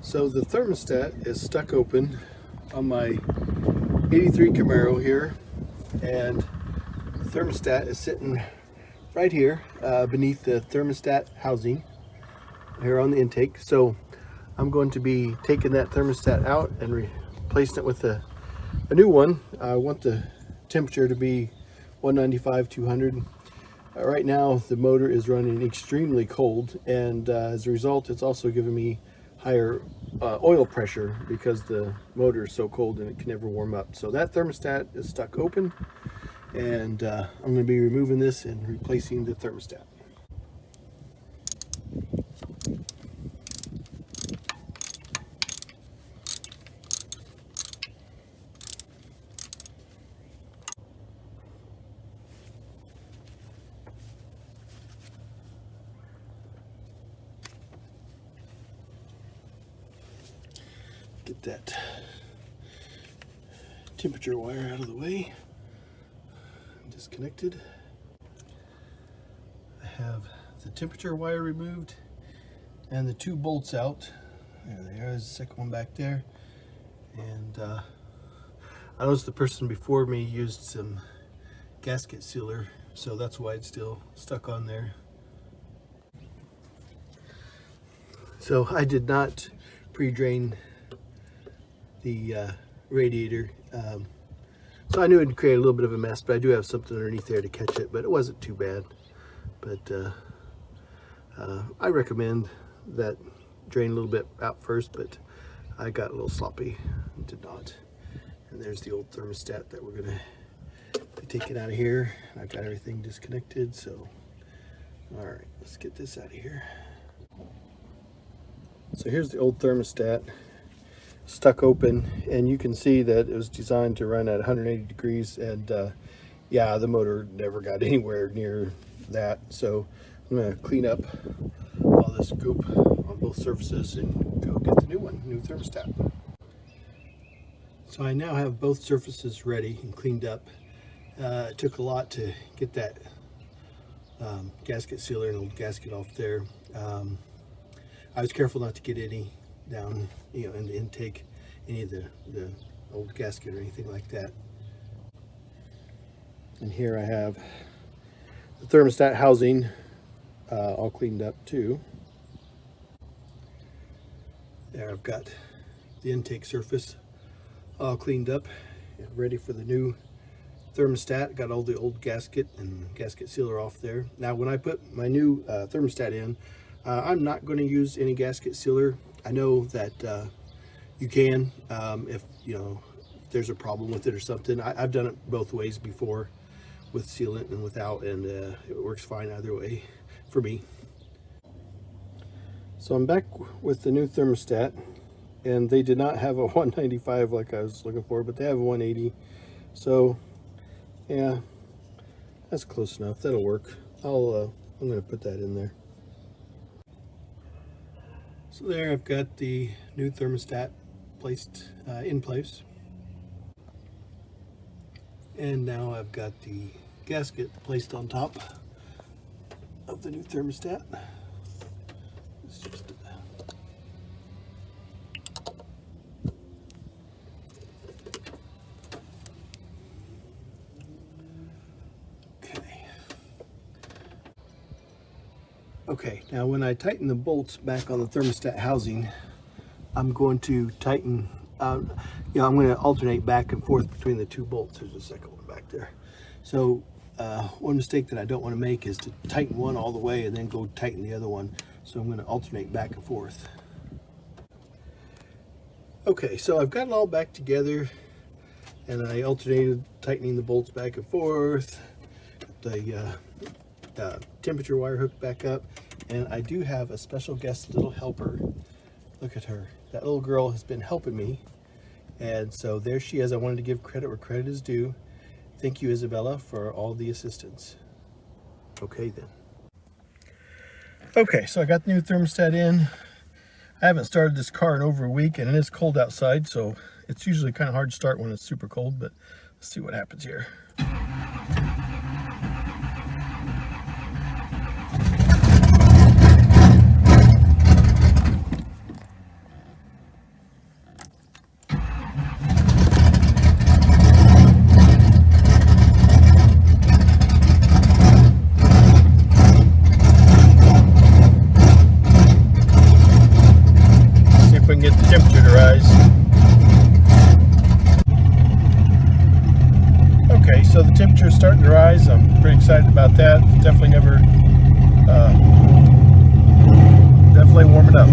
So the thermostat is stuck open on my 83 Camaro here, and the thermostat is sitting right here beneath the thermostat housing here on the intake. So I'm going to be taking that thermostat out and replacing it with a new one. I want the temperature to be 195, 200. Right now the motor is running extremely cold, and as a result it's also giving me higher oil pressure because the motor is so cold and it can never warm up. So that thermostat is stuck open, and I'm going to be removing this and replacing the thermostat. Get that temperature wire out of the way. Disconnected. I have the temperature wire removed and the two bolts out. There they are. There's the second one back there. And I noticed the person before me used some gasket sealer, so that's why it's still stuck on there. So I did not pre-drain the radiator, so I knew it'd create a little bit of a mess, but I do have something underneath there to catch it, but it wasn't too bad. But I recommend that drain a little bit out first, but I got a little sloppy and did not. And there's the old thermostat that we're gonna be taking out of here. I've got everything disconnected, so all right, let's get this out of here. So here's the old thermostat stuck open, and you can see that it was designed to run at 180 degrees, and yeah, the motor never got anywhere near that. So I'm going to clean up all this goop on both surfaces and go get the new thermostat. So I now have both surfaces ready and cleaned up. It took a lot to get that gasket sealer and old gasket off there. I was careful not to get any down, in the intake, any of the old gasket or anything like that. And here I have the thermostat housing all cleaned up too. There, I've got the intake surface all cleaned up and ready for the new thermostat. Got all the old gasket and gasket sealer off there. Now when I put my new thermostat in, I'm not going to use any gasket sealer. I know that you can, if there's a problem with it or something. I've done it both ways before, with sealant and without, and it works fine either way for me. So I'm back with the new thermostat, and they did not have a 195 like I was looking for, but they have a 180. So yeah, that's close enough. That'll work. I'm going to put that in there. So there, I've got the new thermostat placed in place, and now I've got the gasket placed on top of the new thermostat. It's just okay, now when I tighten the bolts back on the thermostat housing, I'm going to tighten, I'm going to alternate back and forth between the two bolts. There's a second one back there. So one mistake that I don't want to make is to tighten one all the way and then go tighten the other one. So I'm going to alternate back and forth. Okay, so I've got it all back together, and I alternated tightening the bolts back and forth. The temperature wire hooked back up, and I do have a special guest little helper. Look at her. That little girl has been helping me, and so there she is. I wanted to give credit where credit is due. Thank you, Isabella, for all the assistance. Okay then. Okay, so I got the new thermostat in. I haven't started this car in over a week, and it is cold outside, so it's usually kind of hard to start when it's super cold, but let's see what happens here. pretty excited about that. It's definitely never, definitely warming up.